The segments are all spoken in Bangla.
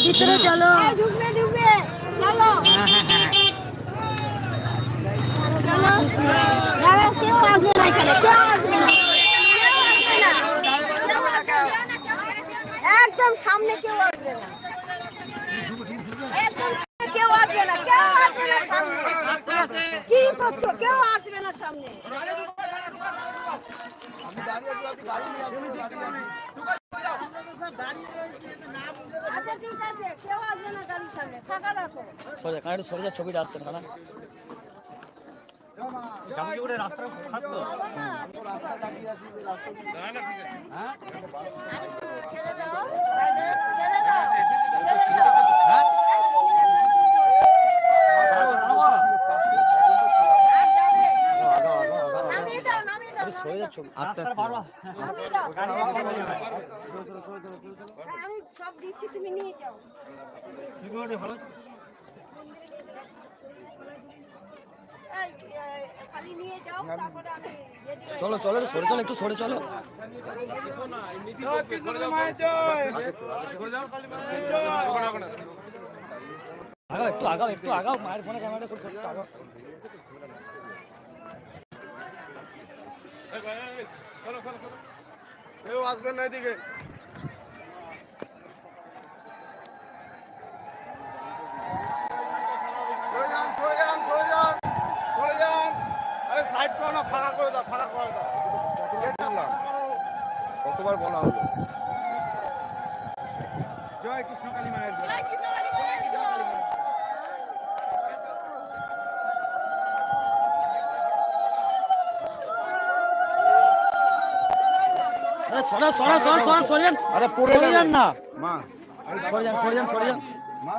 ভিতরে চলো, ঢুকবে ঢুকবে, চলো চলো। দাদা কেউ আসবে না এখানে, কেউ আসবে না, একদম সামনে কেউ আসবে না, একদম কেউ আসবে না, কেউ আসবে না সামনে। কি করছো? কেউ আসবে না সামনে। আচ্ছা ঠিক আছে, কেউ আসবে না গাড়ির সামনে, ফাঁকা রাখো। ছবিটা আসছে না ছেড়ে দাও, ছেড়ে দাও, ছেড়ে দাও। আমি সব দিচ্ছি, তুমি নিয়ে যাও। খালি নিয়ে যাও, তারপরে আমি চলো চলো সরে চলো, একটু সরে চলো। আগাও একটু, আগাও একটু, আগাও। মায়ের ফোনে ক্যামেরাটা খুব ছোট্ট, আগাও। কেউ আসবেন না এদিকে। কতবার বলা হলো? জয় কৃষ্ণ কালী মায়ের জয়। সরে সরে সরে সরে সরে যান, আরে পড়ে সরে যান না, মা, সরে যান সরে যান সরে যান। মা,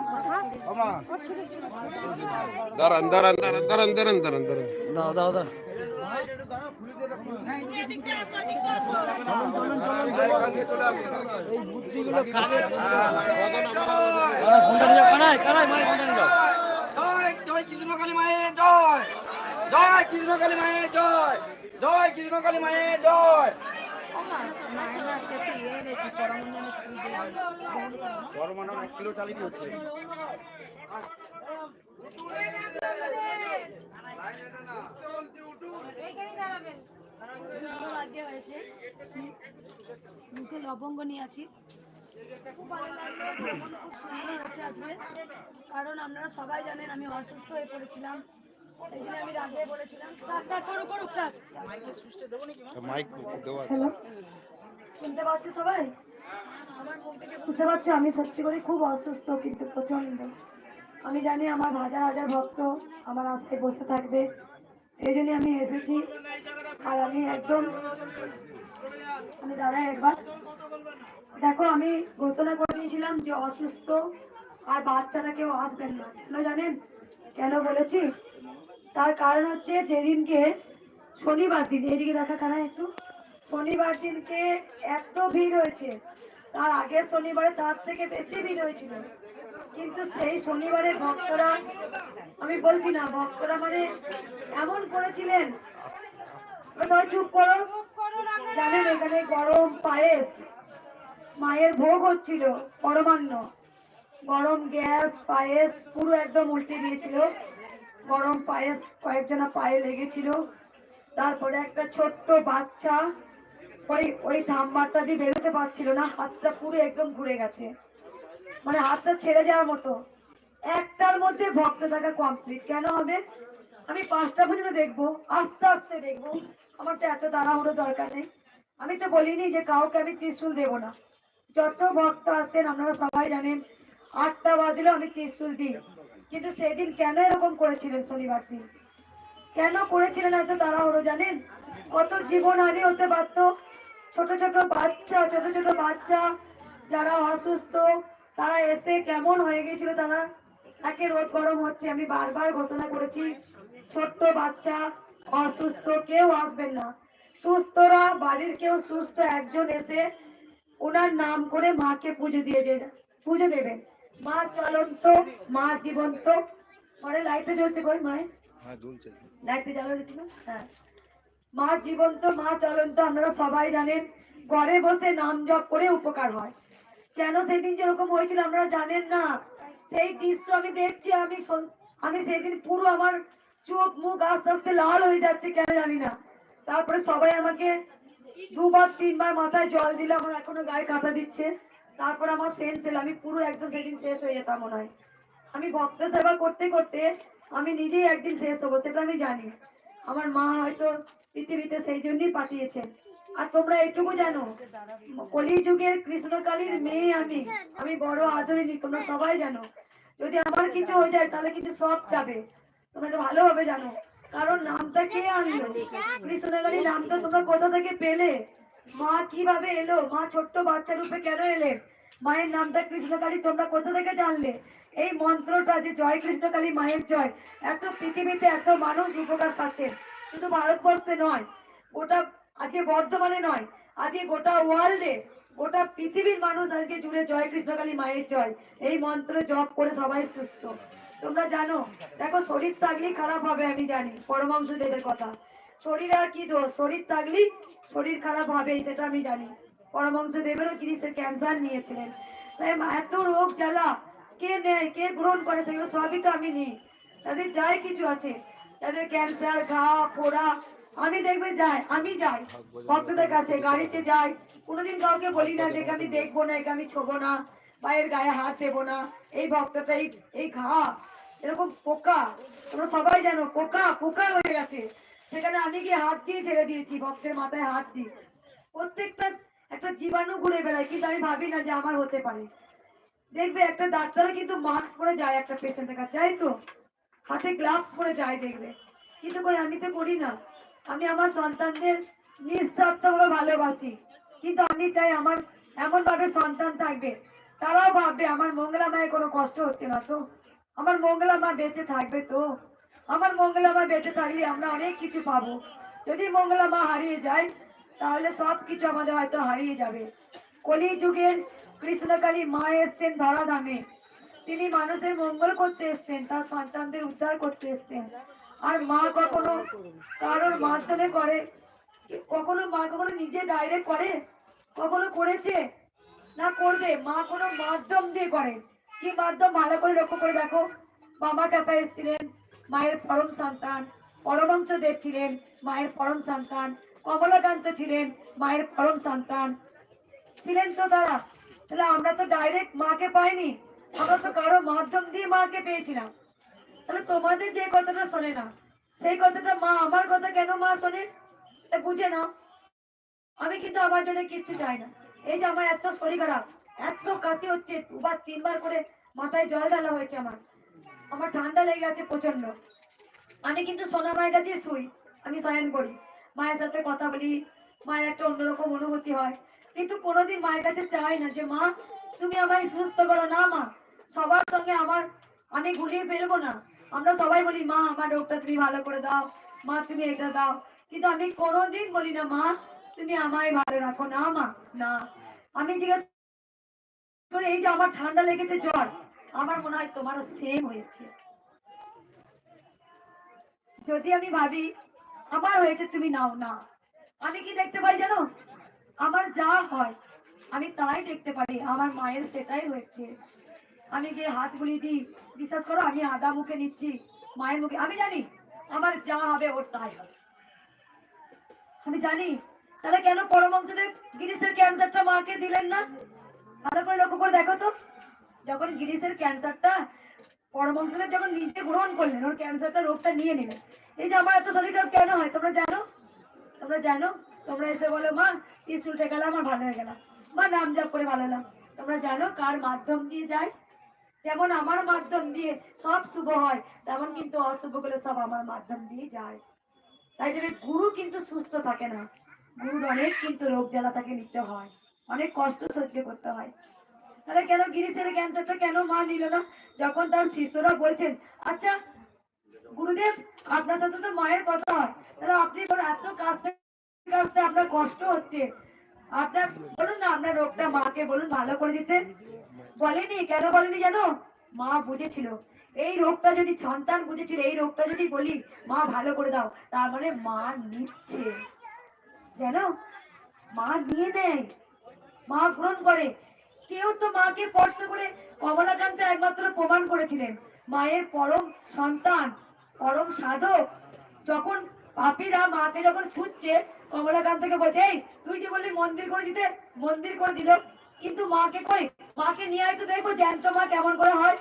ও মা, দাঁড়ান দাঁড়ান দাঁড়ান দাঁড়ান দাঁড়ান দাঁড়ান দাঁড়ান। দাও দাও দাও। এই বুদ্ধিগুলো কাজে ফোনটা নিয়ে যাও, কানাই কানাই মায়ের ফোনটা নিয়ে যাও। জয় জয় কৃষ্ণকালী মায়ের জয়, জয় কৃষ্ণকালী মায়ের জয়, জয় কৃষ্ণকালী মায়ের জয়। পরমাণু 1 কিলো চালিয়ে হচ্ছে। মুখে লবঙ্গ নিয়ে আছি, খুব ভালো লাগলো, খুব সুন্দর হচ্ছে আজকে। কারণ আপনারা সবাই জানেন আমি অসুস্থ হয়ে পড়েছিলাম, সেই জন্য আমি আগে বলেছিলাম মাইক দেওয়া আছে। হ্যালো, শুনতে পাচ্ছি সবাই? আমার মুখ থেকে বুঝতে পারছো আমি সত্যি করে খুব অসুস্থ, কিন্তু প্রচন্ড। আমি জানি আমার হাজার হাজার ভক্ত আমার আশায় বসে থাকবে, সেই জন্য আমি এসেছি। আর আমি একদম, আমি দাঁড়াই একবার, দেখো আমি ঘোষণা করে দিয়েছিলাম যে অসুস্থ আর বাচ্চারা কেউ আসবেন না। কেন জানেন কেন বলেছি? তার কারণ হচ্ছে যেদিনকে শনিবার দিন, এইদিকে দেখা কারা একটু, শনিবার দিনকে এত ভিড় হয়েছে, তার আগের শনিবারে তার থেকে বেশি ভিড় হয়েছিল। কিন্তু সেই শনিবারে ভক্তরা, আমি বলছি না, ভক্তরা মানে এমন করেছিলেন, সবাই চুপ করো। জানেন এখানে গরম পায়েস, মায়ের ভোগ হচ্ছিল, পরমান্ন, গরম গ্যাস পায়েস পুরো একদম উল্টে দিয়েছিল। গরম পায়েস কয়েকজনা পায়ে লেগেছিল। তারপরে একটা ছোট্ট বাচ্চা ওই ওই ধাম্বারটা দিয়ে বেরোতে পারছিল না, হাতটা পুরো একদম ঘুরে গেছে, মানে হাতটা ছেড়ে যাওয়ার মতো। একটার মধ্যে ভক্ত থাকা কমপ্লিট কেন হবে? আমি 5টা পর্যন্ত দেখবো, আস্তে আস্তে দেখবো, আমার তো এত তাড়াহুড়ো দরকার নেই। আমি তো বলিনি যে কাউকে আমি ত্রিশূল দেবো না। যত ভক্ত আসেন আপনারা সবাই জানেন, 8টা বাজলো আমি ত্রিশূল দিই। কিন্তু সেদিন কেন এরকম করেছিলেন? শনিবার দিন কেন করেছিলেন এত তাড়াহুড়ো? জানেন কত জীবনহানি হতে পারতো? ছোট ছোট বাচ্চা যারা অসুস্থ, তারা এসে কেমন হয়ে গেছিল, তারা একে রোদ গরম হচ্ছে। আমি বারবার ঘোষণা করেছি ছোট্ট বাচ্চা অসুস্থ কেউ আসবেন না, সুস্থরা বাড়ির কেউ সুস্থ একজন এসে ওনার নাম করে মাকে পুজো দেবেন। মা চলন্ত, মা জীবন্ত। ঘরে লাইটে জ্বলছে, কই মায়ের লাইটে জ্বালানো? হ্যাঁ, মা জীবন্ত, মা চলন্ত। আপনারা সবাই জানেন ঘরে বসে নাম জপ করে উপকার হয়। কেন সেদিন যেরকম হয়েছিল আপনারা জানেন না। সেই দৃশ্য আমি দেখছি, আমি সেদিন পুরো আমার চোখ মুখ আস্তে আস্তে লাল হয়ে যাচ্ছে, কেন জানি না। তারপরে সবাই আমাকে দুবার তিনবার মাথায় জল দিলে, আমার এখনো গায়ে কাঁটা দিচ্ছে। তারপর আমার সেন্স এলো, আমি পুরো একদম সেদিন শেষ হয়ে যেতাম মনে হয়। আমি ভক্ত সেবা করতে করতে আমি নিজেই একদিন শেষ হবো, সেটা আমি জানি। আমার মা হয়তো পৃথিবীতে সেই জন্যই পাঠিয়েছেন। আর তোমরা এইটুকু জানো, কলিযুগের কৃষ্ণকালীর মেয়ে আমি বড় আদরিনী, তোমরা সবাই জানো। যদি আমার কিছু হয়ে যায় তাহলে কিন্তু সব যাবে, তোমরা এটা ভালোভাবে জানো। কারণ নামটা কে আনলো, কৃষ্ণকালী নামটা তোমরা কোথা থেকে পেলে, মা কিভাবে এলো, মা ছোট্ট বাচ্চা রূপে কেন এলেন, মায়ের নামটা কৃষ্ণকালী তোমরা কোথা থেকে জানলে। এই মন্ত্রটা যে জয় কৃষ্ণকালী মায়ের জয়, এত পৃথিবীতে এত মানুষ উপকার পাচ্ছেন, শুধু ভারতবর্ষে নয়, গোটা আজকে বর্ধমানে নয়, আজকে গোটা ওয়ার্ল্ডে, গোটা পৃথিবীর মানুষ আজকে জুড়ে জয় কৃষ্ণকালী মায়ের জয় এই মন্ত্র জপ করে সবাই সুস্থ। তোমরা জানো, দেখো শরীর থাকলেই খারাপ হবে, আমি জানি পরমাংশ দেবের কথা। শরীর আর কি দোষ, শরীর থাকলেই শরীর খারাপ হবেই, সেটা আমি জানি। পরমাংশ দেবেরও গিরিশের ক্যান্সার নিয়েছিলেন। তাই এত রোগ জ্বালা কে নেয়, কে গ্রহণ করে, সেগুলো সবই তো আমি নিই। তাদের যাই কিছু আছে, তাদের ক্যান্সার, ঘা, পোড়া, আমি দেখবে যাই, আমি যাই ভক্তদের কাছে, গাড়িতে যাই, কোনোদিন কাউকে বলি না যে আমি দেখবো না, একে আমি ছোবো না, বা এর গায়ে হাত দেবো না। এই ভক্তটা এই ঘা, এরকম পোকা, তোমরা সবাই জানো পোকা পোকা হয়ে গেছে, সেখানে আমি গিয়ে হাত দিয়ে ছেড়ে দিয়েছি, ভক্তের মাথায় হাত দিয়ে। প্রত্যেকটা একটা জীবাণু ঘুরে বেড়ায়, কিন্তু আমি ভাবি না যে আমার হতে পারে। দেখবে একটা ডাক্তারও কিন্তু মাস্ক পরে যায় একটা পেশেন্টের কাছে, যাই তো হাতে গ্লাভস পরে যায় দেখবে, কিন্তু কই আমি তো করি না। আমি আমার সন্তানদের নিঃস্বার্থভাবে ভালোবাসি, কিন্তু আমি চাই আমার এমন ভাবে সন্তান থাকবে, তারাও ভাববে আমার মঙ্গলা মায়ের কোনো কষ্ট হচ্ছে না তো, আমার মঙ্গলা মা বেঁচে থাকবে তো। আমার মঙ্গলা মা বেঁচে থাকলে আমরা অনেক কিছু পাবো। যদি মঙ্গলা মা হারিয়ে যায় তাহলে সব কিছু আমাদের হয়তো হারিয়ে যাবে। কলি যুগের কৃষ্ণকালী মা এসছেন ধরাধামে, তিনি মানুষের মঙ্গল করতে এসছেন, তার সন্তানদের উদ্ধার করতে এসছেন। আর মা কখনো কারোর মাধ্যমে করে, কখনো মা কখনো নিজে ডাইরেক্ট করে, কখনো করেছে না করবে, মা কোনো মাধ্যম দিয়ে করে। কি মাধ্যম, ভালো করে লক্ষ্য করে দেখো। বাবা টাপা এসেছিলেন, মায়ের পরম সন্তান। পরমাংশ দেব ছিলেন, মায়ের পরম সন্তান। কমলাকান্ত ছিলেন, মায়ের পরম সন্তান ছিলেন তো তারা। তাহলে আমরা তো ডাইরেক্ট মাকে পাইনি, আমরা তো কারো মাধ্যম দিয়ে মাকে পেয়েছিলাম। তাহলে তোমাদের যে কথাটা শোনে না, সেই কথাটা মা, আমার কথা কেন মা শোনে, বুঝে নাও। আমি কিন্তু আমার জন্য কিচ্ছু চাই না। এই যে আমার এত শরীর খারাপ, এত কাশি হচ্ছে, দুবার তিনবার করে মাথায় জল ঢালা হয়েছে, আমার ঠান্ডা লেগে গেছে প্রচন্ড। আমি কিন্তু সোনা মায়ের কাছে শুই, আমি শয়ন করি, মায়ের সাথে কথা বলি, মায়ের একটা অন্যরকম অনুভূতি হয়। কিন্তু কোনোদিন মায়ের কাছে চাই না যে মা তুমি আমায় সুস্থ করো, না মা। সবার সঙ্গে আমি গুলিয়ে ফেলবো না। আমরা সবাই বলি মা আমার রোগটা তুমি ভালো করে দাও, মা তুমি এটা দাও, কিন্তু আমি কোনোদিন বলি না মা তুমি আমায় ভালো রাখো, না মা, না। আমি জিজ্ঞেস করি এই যে আমার ঠান্ডা লেগেছে, জ্বর, আমার মনে হয় তোমারও সেম হয়েছে। যদি আমি ভাবি আমার হয়েছে তুমি নাও, না। আমি কি দেখতে পাই জানো, আমার যা হয় আমি তাই দেখতে পারি, আমার মায়ের সেটাই হয়েছে। আমি গিয়ে হাত বুলিয়ে দিই, বিশ্বাস করো আমি আদা মুখে নিচ্ছি, মায়ের মুখে, আমি জানি আমার যা হবে ওর তাই হবে, আমি জানি। তাহলে কেন পরমহংসদেব গিরিশের ক্যান্সারটা মাকে দিলেন না? ভালো করে লক্ষ্য করে দেখো তো, যখন গিরিশের ক্যান্সারটা পরমহংসদেব যখন নিজে গ্রহণ করলেন, ওর ক্যান্সারটা রোগটা নিয়ে নিলেন। এই যে আমার এত শরীর খারাপ কেন হয় তোমরা জানো? তোমরা জানো? তোমরা এসে বলো মা ত্রিশূল উঠে গেল, আমার ভালো হয়ে গেল, মা নাম জপ করে ভালো হলাম। তোমরা জানো কার মাধ্যম দিয়ে যায়? যেমন আমার মাধ্যম দিয়ে সব শুভ হয়, তেমন কিন্তু অশুভ গুলো সব আমার মাধ্যম দিয়ে যায়। তাই জন্য গুরু কিন্তু সুস্থ থাকে না, গুরুর অনেক কিন্তু রোগ জ্বালা তাকে নিতে হয়, অনেক কষ্ট সহ্য করতে হয়। তাহলে কেন গিরিশের ক্যান্সারটা কেন মা নিল না? যখন তার শিষ্যরা বলছেন আচ্ছা গুরুদেব আপনার সাথে তো মায়ের কথা হয়, তাহলে আপনি এত কাছতে কাছতে আপনার কষ্ট হচ্ছে, আপনার বলুন না আপনার রোগটা মাকে বলুন ভালো করে দিতে। বলেনি, কেন বলেনি জানো? মা বুঝেছিল এই রোগটা, যদি সন্তান বুঝেছিল এই রোগটা যদি বলি মা ভালো করে দাও, তার মানে মা নিচ্ছে, জানো, মা নিয়ে নেয়, মা গ্রহণ করে। কেউ তো মাকে স্পর্শ করে কমলাকান্ত একমাত্র প্রমাণ করেছিলেন মায়ের পরম সন্তান, পরম সাধক। যখন পাপীরা মাকে যখন খুঁজছে, কমলাকান্তকে বলছে, এই তুই যে বললি মন্দির করে দিতে, মন্দির করে দিল, কিন্তু মাকে কই, মাকে নিয়ে আয় তো দেখবো জ্যান্ত মা কেমন করে হয়।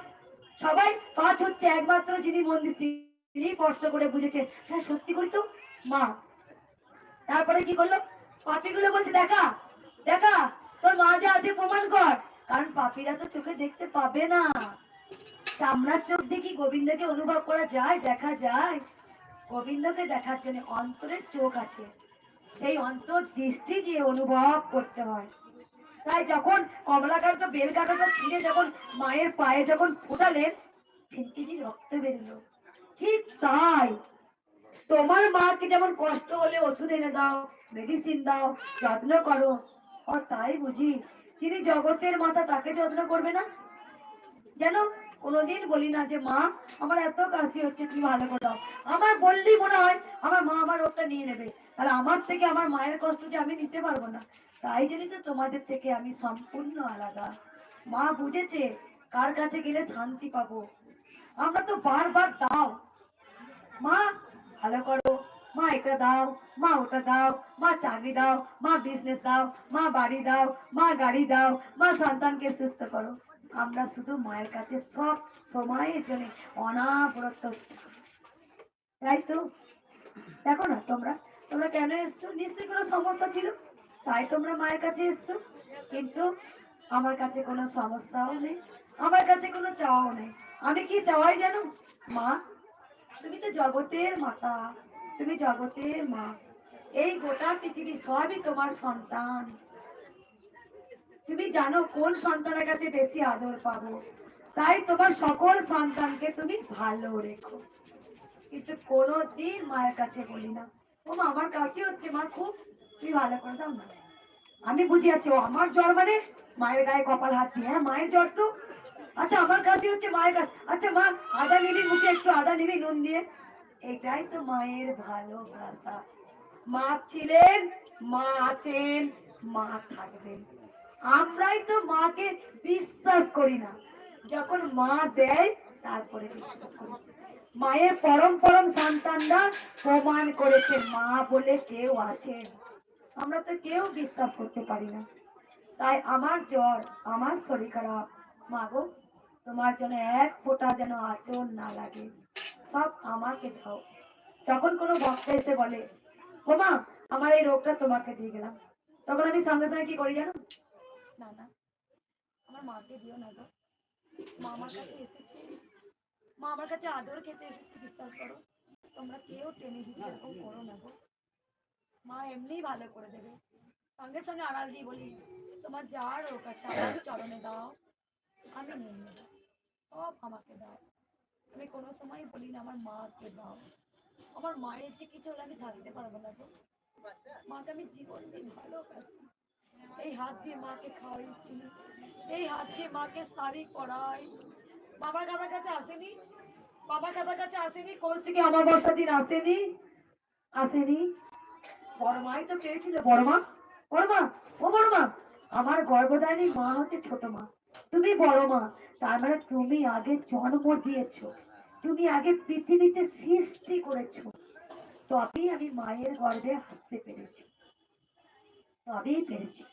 সবাই পা ছুটছে, একমাত্র যিনি মন্দির তিনি স্পর্শ করে বুঝেছে হ্যাঁ সত্যি করি তো মা। তারপরে কি করলো, পাপীগুলো বলছে দেখা দেখা তোর মা যে আছে প্রমাণ কর। কারণ পাপীরা তো চোখে দেখতে পাবে না, চামড়ার চোখ দিয়ে কি গোবিন্দকে অনুভব করা যায়, দেখা যায়? গোবিন্দকে দেখার জন্য অন্তরের চোখ আছে, সেই অন্তর দৃষ্টি দিয়ে অনুভব করতে হয়। তাই যখন কমলাকান্ত বেল কাঁটাটা ছিঁড়ে যখন মায়ের পায়ে যখন ফোটালেন, ফিনকিজি রক্ত বেরোলো। ঠিক তাই তোমার মাকে যেমন কষ্ট হলে ওষুধ এনে দাও, মেডিসিন দাও, যত্ন করো, ও তাই বুঝি যিনি জগতের মাতা তাকে যত্ন করবে না? যেন কোনোদিন বলি না যে মা আমার এত কাশি হচ্ছে, তুমি ভালো করে দাও। আমার বললি মনে হয় আমার মা আমার রোগটা নিয়ে নেবে, তাহলে আমার থেকে আমার মায়ের কষ্ট যে আমি নিতে পারবো না। তাই জন্যই তো তোমাদের থেকে আমি সম্পূর্ণ আলাদা। মা বুঝেছে কার কাছে গেলে শান্তি পাবো। আমরা তো বারবার দাও মা ভালো করো, মা এটা দাও, মা ওটা দাও, মা চাকরি দাও, মা বিজনেস দাও, মা বাড়ি দাও, মা গাড়ি দাও, মা সন্তানকে সুস্থ করো। আমরা শুধু মায়ের কাছে সব সময়ের জন্য অনাবরত, তাই তো? দেখো না তোমরা তোমরা কেন এসছো, নিশ্চয়ই কোনো সমস্যা ছিল তাই তোমরা মায়ের কাছে এসছো। কিন্তু আমার কাছে কোনো সমস্যাও নেই, আমার কাছে কোনো চাওয়াও নেই। আমি কি চাওয়াই জানো মা, তুমি তো জগতের মাতা, তুমি জগতের মা, এই গোটা পৃথিবী সবই তোমার সন্তান। তুমি জানো কোন সন্তানের কাছে বেশি আদর পাবো, তাই তোমার সকল সন্তানকে তুমি ভালো রেখো। কিন্তু কোনোদিন মায়ের কাছে বলি না ও মা আমার কাছে হচ্ছে মা খুব, তুমি ভালো করে দাও না। আমি বুঝি যাচ্ছি ও আমার জ্বর মানে মায়ের গায়ে কপাল হাত দিয়ে, হ্যাঁ মায়ের জ্বর তো, আচ্ছা আমার কাছে হচ্ছে মায়ের কাছে, আচ্ছা মা আদা নিবি, মুখে একটু আদা নিবি নুন দিয়ে। এটাই তো মায়ের ভালোবাসা। মা ছিলেন, মা আছেন, মা থাকবেন। আমরাই তো মাকে বিশ্বাস করি না, যখন মা দেয় তারপরে বিশ্বাস করি। মায়ের পরম পরম সন্তানরা প্রমাণ করেছে মা বলে কেউ আছেন, আমরা তো কেউ বিশ্বাস করতে পারি না। তাই আমার জ্বর, আমার শরীর খারাপ, মা গো তোমার জন্য এক ফোঁটা যেন আঁচল না লাগে, সব আমাকে দাও। যখন কোনো ভক্ত এসে বলে ও মা আমার এই রোগটা তোমাকে দিয়ে গেলাম, তখন আমি সঙ্গে সঙ্গে কি করি জানো, না না আমার মাকে দিও না গো, মা আমার কাছে এসেছে, মা আমার কাছে আদর খেতে এসেছে, বিশ্বাস করো তোমরা কেউ টেনে দিতে এরকম করো না গো, মা এমনি ভালো করে দেবে। সঙ্গে সঙ্গে আড়াল দিয়ে বলি তোমার যার রোগ আছে আমার চরণে দাও, আমি নিয়ে নেবো, সব আমাকে দাও। আমি কোনো সময় বলি না আমার মাকে দাও, আমার মায়ের যে কিছু হলে আমি থাকতে পারবো না গো। মাকে আমি জীবন দিয়ে ভালোবাসি, এই হাত দিয়ে মাকে খাওয়াইছি, এই হাত দিয়ে মাকে শাড়ি পরাই। বাবার আমার কাছে আসেনি, বাবার আমার কাছে আসেনি, কৌশিকে অমাবস্যা দিন আসেনি, আসেনি। বড় মাই তো পেয়েছিল, বড় মা, বড় মা, ও বড় মা, আমার গর্ভধারী মা হচ্ছে ছোট মা, তুমি বড় মা, তার মানে তুমি আগে জন্ম দিয়েছো, তুমি আগে পৃথিবীতে সৃষ্টি করেছো, তবেই আমি মায়ের গর্ভে আসতে পেরেছি, তবেই পেরেছি।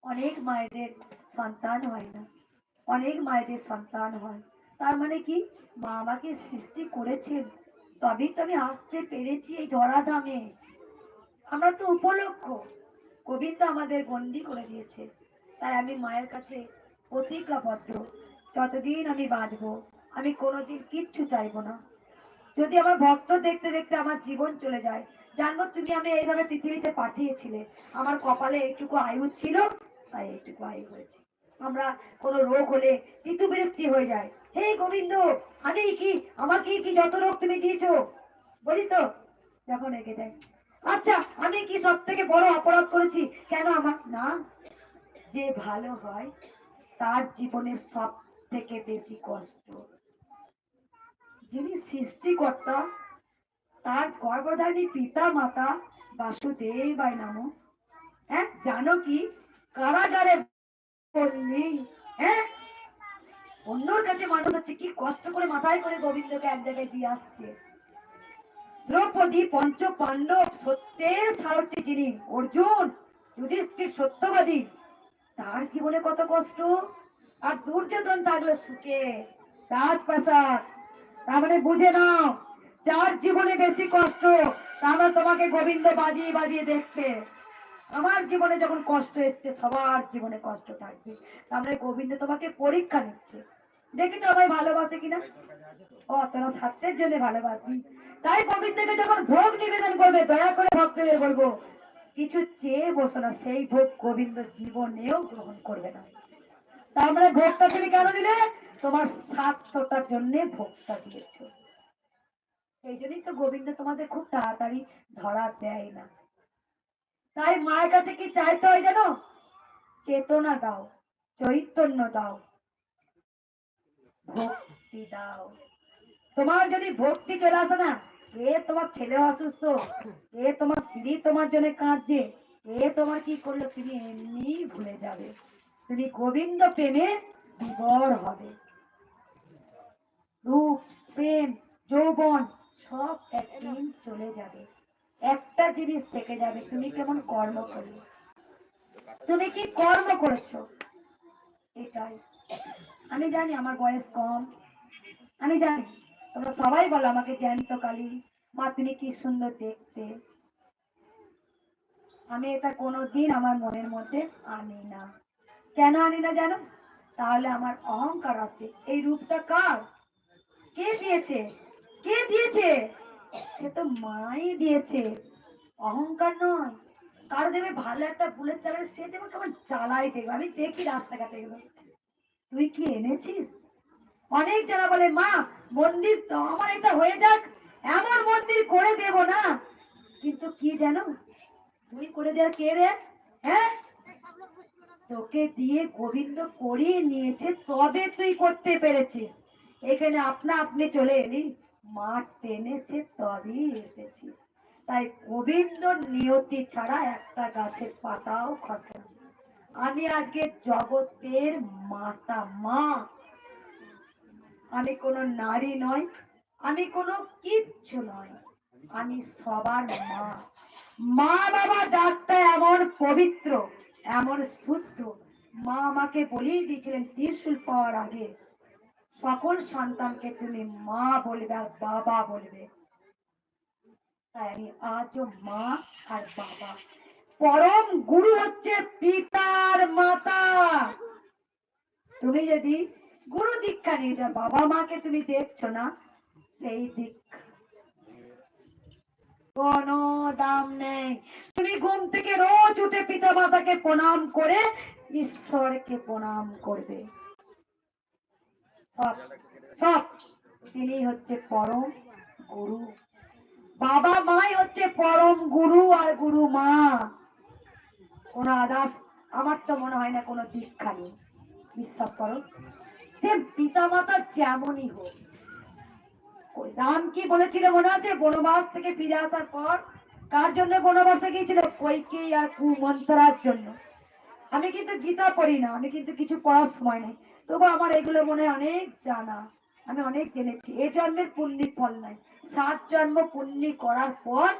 অনেক মায়েদের সন্তান হয় না, অনেক মায়েদের সন্তান হয়, তার মানে কি মা আমাকে সৃষ্টি করেছেন, তবেই তো আমি আসতে পেরেছি এই ধরাধামে। আমরা তো উপলক্ষ, গোবিন্দ আমাদের বন্দি করে দিয়েছে। তাই আমি মায়ের কাছে প্রতিজ্ঞাবদ্ধ, যতদিন আমি বাঁচবো আমি কোনোদিন কিচ্ছু চাইবো না। যদি আমার ভক্ত দেখতে দেখতে আমার জীবন চলে যায়, জানবো তুমি আমি এইভাবে পৃথিবীতে পাঠিয়েছিলে, আমার কপালে এইটুকু আয়ু ছিল তাই এইটুকু আয়ু হয়েছে। আমরা কোনো রোগ হলে ঋতু বিরক্তি হয়ে যায়, হে গোবিন্দ আমি কি, আমাকে কি যত রোগ তুমি দিয়েছো, বলি তো যখন রেগে যায়, আচ্ছা আমি কি সব থেকে বড় অপরাধ করেছি, কেন আমার না, যে ভালো হয় তার জীবনে সব থেকে বেশি কষ্ট, যিনি সৃষ্টিকর্তা তার গর্ভধারী পিতা মাতা বাসুদেবায় নাম, হ্যাঁ জানো কি কারাগারে করলি, হ্যাঁ? অন্যর কাছে মানুষ আছে কি কষ্ট করে মাথায় করে গোবিন্দকে এক জায়গায় দিয়ে আসছে। দ্রৌপদী, পঞ্চ পাণ্ডব, সত্যের সারথি যিনি অর্জুন, যুধিষ্ঠির সত্যবাদী, তার জীবনে কত কষ্ট। আর দুর্যোধন থাকলো সুখে, রাজপ্রাসাদ। তার মানে বুঝে নাও, যার জীবনে বেশি কষ্ট, তারা তোমাকে গোবিন্দ বাজিয়ে বাজিয়ে দেখছে। আমার জীবনে যখন কষ্ট এসছে, সবার জীবনে কষ্ট থাকবে। তার মানে গোবিন্দ তোমাকে পরীক্ষা নিচ্ছে, দেখি তো আমায় ভালোবাসে কিনা। ও তোরা স্বার্থের জন্য ভালোবাসবি, তাই গোবিন্দকে যখন ভোগ নিবেদন করবে, দয়া করে ভক্তদের বলবো কিছু চেয়ে বসো না, সেই ভোগ গোবিন্দ জীবনেও গ্রহণ করবে না। তার মানে ভোগটা তুমি কেন দিলে? তোমার স্বার্থটার জন্য ভোগটা দিয়েছ। এই জন্যই তো গোবিন্দ তোমাদের খুব তাড়াতাড়ি ধরা দেয় না। তাই মায়ের কাছে কি চাইতে হয় জানো? চেতনা দাও, চৈতন্য দাও, ভক্তি দাও। তোমার যদি ভক্তি চলে আসে না, এ তোমার ছেলে অসুস্থ, এ তোমার স্ত্রী তোমার জন্য কাঁদছে, এ তোমার কি করলো, তুমি এমনি ভুলে যাবে। তুমি গোবিন্দ প্রেমে বিভোর হবে। রূপ, প্রেম, যৌবন সব একদিন চলে যাবে। একটা জিনিস থেকে যাবে, তুমি কেমন কর্ম করলে, তুমি কি কর্ম করেছো, এটাই। আমি জানি আমার বয়স কম, আমি জানি তোমরা সবাই বলো আমাকে জ্যান্ত কালী মা, তুমি কি সুন্দর দেখতে। আমি এটা কোনোদিন আমার মনের মধ্যে আনি না। কেন আনি না জানো? তাহলে আমার অহংকার আছে। এই রূপটা কার? কে দিয়েছে? কে দিয়েছে? সে তো মাই দিয়েছে, অহংকার নয়। কারো দেবে ভালো একটা ফুলের চালে, সে দেবে কেমন জ্বালাই দেবে। আমি দেখি রাস্তাঘাটে গেলো, তুই কি এনেছিস? অনেক যারা বলে মা মন্দির তো আমার একটা হয়ে যাক, এমন মন্দির করে দেব না। কিন্তু কি জানো, তুই করে দেওয়ার কে রে? হ্যাঁ, তোকে দিয়ে গোবিন্দ করিয়ে নিয়েছে, তবে তুই করতে পেরেছিস। এখানে আপনা আপনি চলে এলি, মাঠ টেনেছে তবেই এসেছিস। তাই গোবিন্দ নিয়তি ছাড়া একটা গাছের পাতাও খসে না। আমি আজকে জগতের মাতা, মা। আমি কোনো নারী নয়, আমি কোনো কিচ্ছু নয়, আমি সবার মা। মা বাবা ডাকটা এমন পবিত্র, এমন শুদ্ধ। মা আমাকে বলেই দিয়েছিলেন ত্রিশূল পাওয়ার আগে, সকল সন্তানকে তুমি মা বলবে আর বাবা বলবে। তাই আমি আজও মা আর বাবা। পরম গুরু হচ্ছে পিতার মাতা। তুমি যদি গুরু দীক্ষা নিয়ে যাও, বাবা মাকে তুমি দেখছো না, সেই দীক্ষা কোনো দাম নেই। তুমি ঘুম থেকে রোজ উঠে পিতা মাতাকে প্রণাম করে ঈশ্বরকে প্রণাম করবে। সব সব তিনি হচ্ছে পরম গুরু। বাবা মাই হচ্ছে পরম গুরু আর গুরু মা। কোন আদার্স আমার তো মনে হয় না কোনো দীক্ষা নেই। বিশ্বাস করো, সে পিতা মাতা যেমনই হোক। রাম কি বলেছিল মনে আছে? বনবাস থেকে ফিরে আসার পর কার জন্য বনবাসে গিয়েছিল? কইকেয়ী আর কুমন্ত্রার জন্য। আমি কিন্তু গীতা পড়ি না, আমি কিন্তু কিছু পড়ার সময় নেই, তবু আমার এগুলো মনে অনেক জানা, আমি অনেক জেনেছি। এ জন্মের পুণ্যের ফল নাই, 7 জন্ম পুণ্য করার পর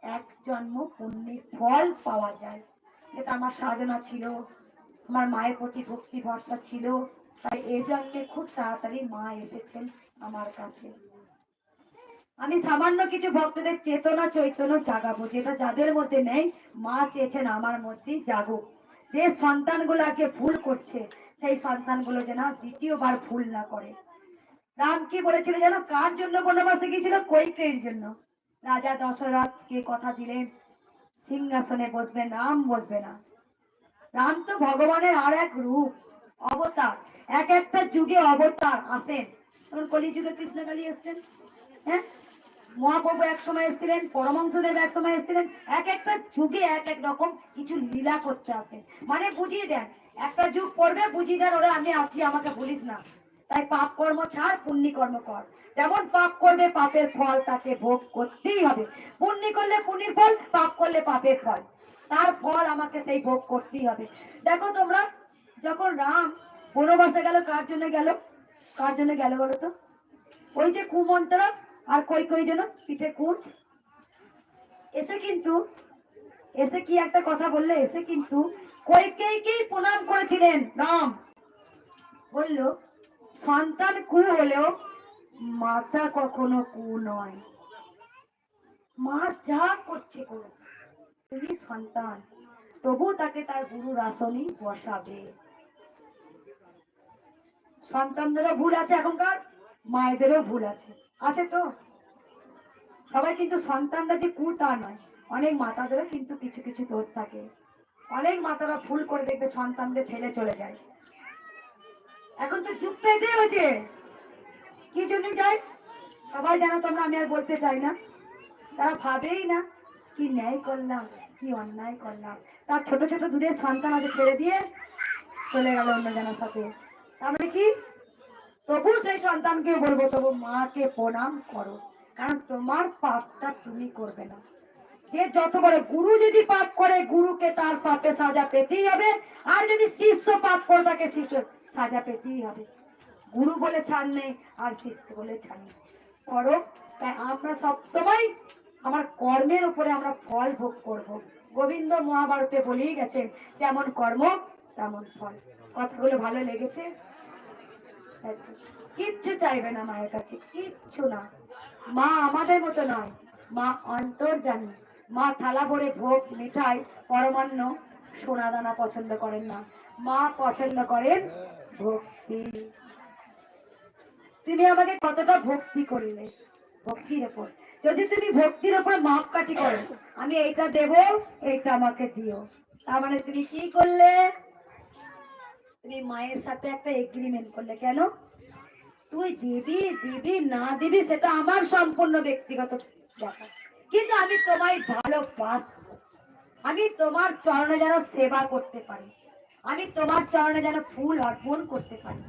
1 জন্ম পুণ্যের ফল পাওয়া যায়। সেটা আমার সাধনা ছিল, আমার মায়ের প্রতি ভক্তি ভরসা ছিল। তাই এই জন্মে খুব তাড়াতাড়ি মা এসেছেন আমার কাছে। আমি সামান্য কিছু ভক্তদের চেতনা চৈতন্য জাগাবো, যেটা যাদের মধ্যে নেই। মা চেয়েছেন আমার মধ্যেই জাগুক। যে সন্তানগুলো আগে ভুল করছে, সেই সন্তানগুলো যেন দ্বিতীয়বার ভুল না করে। রাম কি বলেছিল যেন? কার জন্য বনবাসে গিয়েছিল? কইকেয়ীর জন্য। রাজা দশরথকে কথা দিলেন সিংহাসনে বসবেন, রাম বসবে না। রাম তো ভগবানের আর এক রূপ, অবতার। এক একটা যুগে অবতার আসেন। তখন কলিযুগে কৃষ্ণকালী এসছেন, হ্যাঁ, মহাপ্রভু এক সময় এসেছিলেন, পরমহংসদেব এক সময় এসেছিলেন। এক একটা যুগে এক এক রকম কিছু লীলা করতে আসেন, মানে বুঝিয়ে দেন। একটা যুগ পড়বে, বুঝিয়ে দেন ওরা আমি আছি, আমাকে ভুলিস না। তাই পাপ কর্ম ছাড়, পুণ্য কর্ম কর। যেমন পাপ করবে পাপের ফল তাকে ভোগ করতেই হবে। পুণ্য করলে পুণ্যের ফল, পাপ করলে পাপের ফল, তার ফল আমাকে সেই ভোগ করতেই হবে। দেখো তোমরা যখন রাম বনবাসে গেল, কার জন্য গেল? কার জন্য গেল বলো তো? ওই যে কুমন্ত্র আর কই কই যেন পিঠে কুচ এসে কি একটা কথা বললে, এসে কিন্তু কইকেইকেই প্রণাম করেছিলেন রাম। বলল, সন্তান কু হলেও মাতা কখনো কু নয়। মা যা করছে করো, তুমি সন্তান, তবু তাকে তার গুরুর আসনই বসাবে। সন্তানদেরও ভুল আছে, এখনকার মায়েদেরও ভুল আছে, আছে তো। সবাই কিন্তু সন্তানরা যে কু তা নয়, অনেক মাতাদেরও কিন্তু কিছু কিছু দোষ থাকে। অনেক মাতারা ভুল করে দেখবে সন্তানদের ফেলে চলে যায়। এখন তো যুগটা এটাই হয়েছে। কি জন্য যায় সবাই জানো তোমরা, আমি আর বলতে চাই না। তারা ভাবেই না কি ন্যায় করলাম, কি অন্যায় করলাম। তার ছোট ছোট দুধের সন্তান আছে ছেড়ে দিয়ে চলে গেল অন্য জনের সাথে। তার মানে কি, তবু সেই সন্তানকে বলবো, তবু মাকে প্রণাম করো, কারণ তোমার পাপটা তুমি করবে না। যে যত বড় গুরু যদি পাপ করে, গুরুকে তার পাপে সাজা পেতেই হবে। আর যদি শিষ্য পাপ করে থাকে, শিষ্য সাজা পেতেই হবে। গুরু বলে ছাড় নেই, আর শিষ্য বলে ছাড় নেই। করো, তাই আমরা সবসময় আমার কর্মের উপরে আমরা ফল ভোগ করব। গোবিন্দ মহাভারতে বলেই গেছেন, যেমন কর্ম তেমন ফল। কথাগুলো ভালো লেগেছে? কিচ্ছু চাইবে না মায়ের কাছে, কিচ্ছু না। মা আমাদের মতো নয়, মা অন্তর্জামী। মা থালা ভরে ভোগ, মিঠাই, পরমান্ন, সোনা দানা পছন্দ করেন না। মা পছন্দ করেন ভক্তি। তুমি আমাকে কতটা ভক্তি করলে, ভক্তির উপর। যদি তুমি ভক্তির উপর মাপকাঠি করো, আমি এইটা দেব, এইটা আমাকে দিও, তার মানে তুমি কি করলে? তুমি মায়ের সাথে একটা এগ্রিমেন্ট করলে। কেন? তুই দিবি দিবি না দিবি সেটা আমার সম্পূর্ণ ব্যক্তিগত ব্যাপার, কিন্তু আমি তোমায় ভালোবাসবো। আমি তোমার চরণে যেন সেবা করতে পারি, আমি তোমার চরণে যেন ফুল অর্পণ করতে পারি।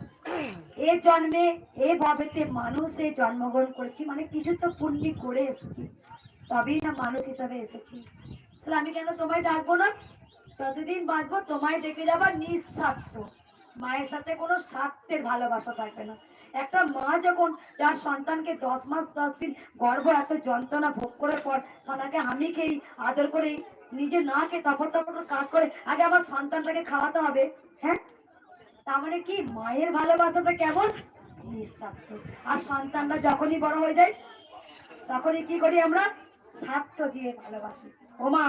এ জন্মে এ ভাবেতে মানুষে জন্মগ্রহণ করেছি, মানে কিছু তো পুণ্য করে এসেছি, তবেই না মানুষ হিসাবে এসেছি। তাহলে আমি কেন তোমায় ডাকবো না? যতদিন বাঁচবো তোমায় ডেকে যাবার নিঃস্বার্থ। মায়ের সাথে কোনো স্বার্থের ভালোবাসা থাকবে না। একটা মা যখন যার সন্তানকে 10 মাস 10 দিন গর্ভ এত যন্ত্রণা ভোগ করার পর সোনাকে হামি খেয়ে আদর করে, নিজে না খেয়ে তখন তখন কাজ করে, আগে আমার সন্তানটাকে খাওয়াতে হবে। হ্যাঁ, তার মানে কি, মায়ের ভালোবাসাটা কেমন? নিঃস্বার্থ। আর সন্তানরা যখনই বড় হয়ে যায়, তখনই কি করি আমরা? স্বার্থ দিয়ে ভালোবাসি। ও মা,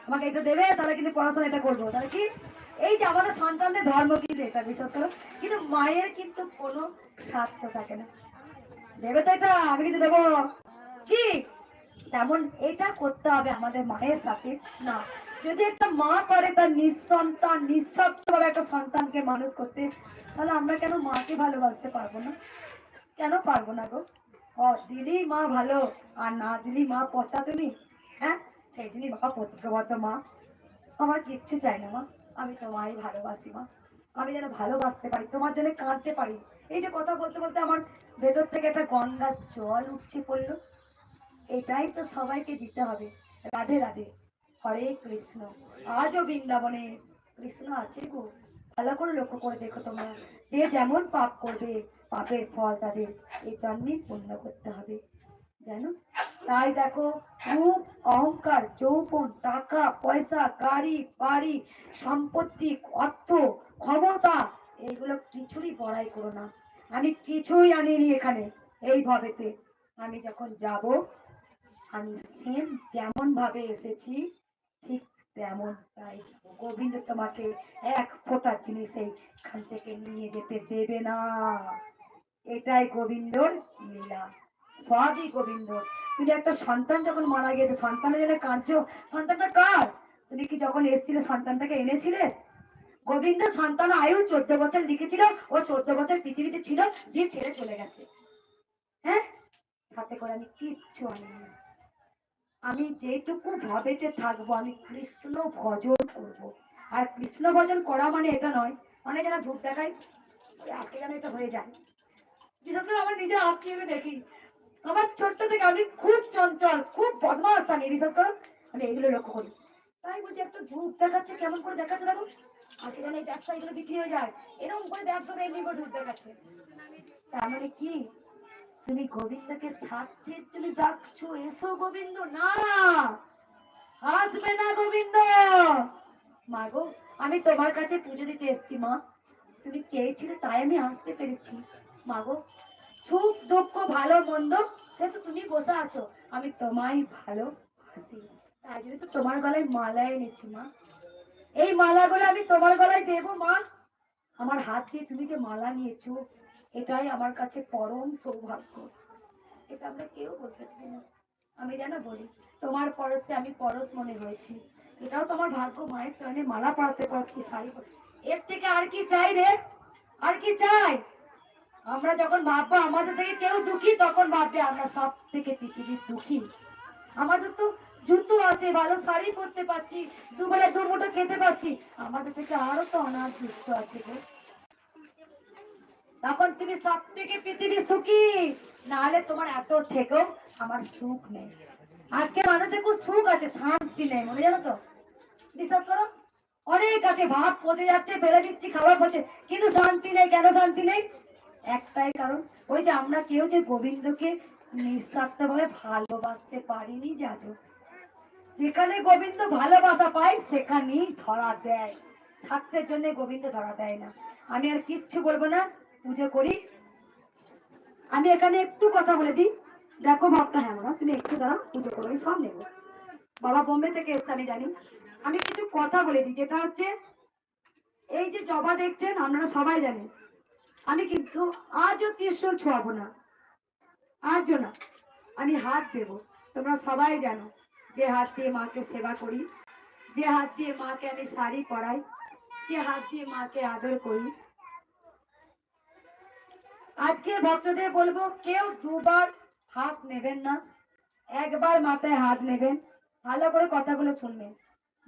আমাকে এটা দেবে, তাহলে কিন্তু পড়াশোনা এটা করবো, তাহলে কি? এই যে আমাদের সন্তানদের ধর্ম কিন্তু এটা, বিশ্বাস করো। কিন্তু মায়ের কিন্তু কোনো স্বার্থ থাকে না। দেবে তো এটা, আমি কিন্তু দেবো, কি তেমন এটা করতে হবে আমাদের মায়ের সাথে না। যদি একটা মা পারে তার নিঃসন্তান নিঃস্বার্থ ভাবে একটা সন্তানকে মানুষ করতে, তাহলে আমরা কেন মাকে ভালোবাসতে পারবো না? কেন পারবো না গো? দিলি মা ভালো, আর না দিলি মা পচা। তুমি, হ্যাঁ, সেই দিনই বাবা প্রতিজ্ঞাবদ্ধ মা, আমার কিচ্ছু চাই না মা, আমি তোমায় ভালোবাসি মা। আমি যেন ভালোবাসতে পারি, তোমার জন্য কাঁদতে পারি। এই যে কথা বলতে বলতে আমার ভেতর থেকে একটা গঙ্গার জল উঠছে পড়লো। এটাই তো সবাইকে দিতে হবে। রাধে রাধে, হরে কৃষ্ণ। আজও বৃন্দাবনে কৃষ্ণ আছে গো। ভালো করে লক্ষ্য করে দেখো তোমরা, যে যেমন পাপ করবে, পাপের ফল তাদের এই জন্মেই পূর্ণ করতে হবে, জানো। তাই দেখো, রূপ, অহংকার, যৌবন, টাকা পয়সা, গাড়ি বাড়ি, সম্পত্তি, অর্থ, ক্ষমতা, এইগুলো কিছুরই বড়াই করো না। আমি কিছুই আনিনি এখানে এই ভাবেতে। আমি যখন যাব, আমি সেম যেমন ভাবে এসেছি ঠিক তেমন তাই। গোবিন্দ তোমাকে এক ফোঁটা জিনিস এইখান থেকে নিয়ে যেতে দেবে না। এটাই গোবিন্দর লীলা, সবই গোবিন্দ। তুমি একটা সন্তান যখন মারা গেছে, সন্তানের জন্য কাঁদছো, সন্তানটা কার? তুমি কি যখন এসেছিলে সন্তানটাকে এনেছিলে? গোবিন্দ সন্তান আয়ু 14 বছর লিখেছিল, ও 14 বছর পৃথিবীতে ছিল, দিয়ে ছেড়ে চলে গেছে। হ্যাঁ, হাতে করে আমি কিচ্ছু আনিনি। আমি যেটুকু ভাবেতে থাকবো, আমি কৃষ্ণ ভজন করব। আর কৃষ্ণ ভজন করা মানে এটা নয়, মানে যারা ধূপ দেখায় আজকে যেন এটা হয়ে যায়। বিশেষ করে আমার নিজের আত্মীয়কে দেখি, আমার ছোট্ট থেকে আমি খুব চঞ্চল, খুব বদমাস। আমি বিশ্বাস করো, আমি এগুলো লক্ষ্য করি। তাই বলছি, একটু ধূপ দেখাচ্ছে, কেমন করে দেখাচ্ছে দেখো, আর সেখানে এই ব্যবসা এগুলো বিক্রি হয়ে যায়, এরকম করে ব্যবসাটা এমনি করে ঢুকতে গেছে। তার মানে কি তুমি গোবিন্দকে স্বার্থের জন্য ডাকছো, এসো গোবিন্দ, না আসবে না গোবিন্দ। মা গো, আমি তোমার কাছে পুজো দিতে এসেছি মা, তুমি চেয়েছিলে তাই আমি আসতে পেরেছি। মা গো, সুখ দুঃখ ভালো মন্দ সে তো তুমি বসে আছো, আমি তোমায় ভালোবাসি, তাই জন্য তো তোমার গলায় মালা এনেছি মা। এই মালাগুলো আমি তোমার গলায় দেবো মা। আমার হাত দিয়ে তুমি যে মালা নিয়েছো, এটাই আমার কাছে পরম সৌভাগ্য, এটা আমরা কেউ বলতে পারি না। আমি যেন বলি তোমার পরশে আমি পরশ মনে হয়েছি, এটাও তোমার ভাগ্য। মায়ের চরণে মালা পরাতে পারছি, শাড়ি এর থেকে আর কি চাই রে, আর কি চাই? আমরা যখন ভাববো আমাদের থেকে কেউ দুঃখী, তখন ভাববে আমরা সব থেকে পৃথিবীর দুঃখী। আমাদের তো জুতো আছে, ভালো শাড়ি পরতে পারছি, দুবেলা দুমুঠো খেতে পারছি, আমাদের থেকে আরো তো অনাথ দুঃখ আছে গো। তখন তুমি সব থেকে পৃথিবী সুখী, নাহলে তোমার এত থেকেও আমার সুখ নেই। আজকে মানুষের খুব সুখ আছে, শান্তি নেই, মনে জানো তো? বিশ্বাস করো, অনেক আছে, ভাত পচে যাচ্ছে, ফেলে দিচ্ছি, খাবার পচে, কিন্তু শান্তি নেই। কেন শান্তি নেই? একটাই কারণ, ওই যে আমরা কেউ যে গোবিন্দকে নিঃস্বার্থভাবে ভালোবাসতে পারিনি। যাদু যেখানে গোবিন্দ ভালোবাসা পায় সেখানেই ধরা দেয়, স্বার্থের জন্য গোবিন্দ ধরা দেয় না। আমি আর কিচ্ছু বলবো না, পুজো করি। আমি এখানে একটু কথা বলে দিই, দেখো ভাবটা, হ্যাঁ না তুমি একটু দাঁড়াও, পুজো করো, আমি সব নেবো। বাবা বোম্বে থেকে এসছে আমি জানি, আমি কিছু কথা বলে দিই, যেটা হচ্ছে এই যে জবা দেখছেন আপনারা সবাই জানেন, আমি কিন্তু আজও ত্রিশূল ছোঁয়াবো না, আজও না, আমি হাত দেব। তোমরা সবাই জানো যে হাত দিয়ে মাকে সেবা করি, যে হাত দিয়ে মাকে আমি শাড়ি পরাই, যে হাত দিয়ে মাকে আদর করি। আজকে ভক্তদের বলবো কেউ দুবার হাত নেবেন না, একবার মাথায় হাত নেবেন। ভালো করে কথাগুলো শুনবেন।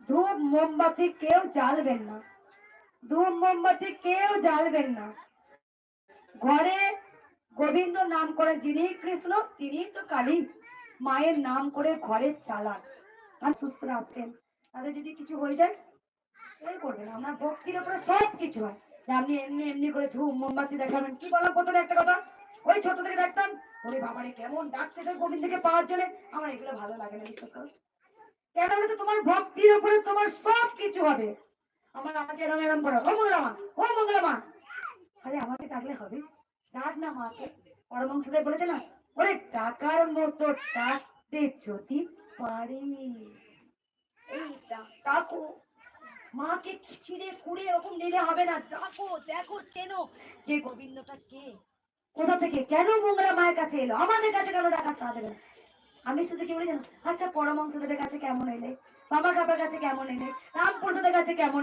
ধূপ মোমবাতি কেউ জ্বালবেন না, ধূপ মোমবাতি কেউ জ্বালবেন না। ঘরে গোবিন্দ নাম করে যিনি কৃষ্ণ তিনি তো কালী, মায়ের নাম করে ঘরে চালান। আর সুস্থ রাখছেন, তাদের যদি কিছু হয়ে যায় এই করবেন, আমার ভক্তির উপরে সব কিছু হয়। যে আপনি এমনি এমনি করে ধূপ মোমবাতি দেখাবেন, কি বললাম প্রথমে একটা কথা, ওই ছোট থেকে দেখতাম ওরে বাবারে কেমন ডাকছে গোবিন্দকে পাওয়ার জন্য, আমার এগুলো ভালো লাগে না, বিশ্বাস করো। কেন বলে তো তোমার ভক্তির উপরে তোমার সব কিছু হবে। আমার আমাকে এরম এরম করো, ও মঙ্গলামা, ও মঙ্গলামা, আরে আমাকে ডাকলে হবে? ডাক না মাকে। পরমহংসদেব বলেছে না, ওরে টাকার মতো ডাকতে যদি পারি, এই ডাকো মাকে, ছিঁড়ে কুড়ে এরকম নিলে হবে না, ডাকো, দেখো চেনো যে গোবিন্দটা কে, কোথা থেকে, কেন মঙ্গলা মায়ের কাছে এলো, আমাদের কাছে কেন ডাকা সারা দেবে না? আমি শুধু কি বলি জানো, আচ্ছা পরমহংসদেবের কাছে কেমন এলে, বাবা কাপার কাছে কেমন এলে, রামপ্রসাদের কাছে কেমন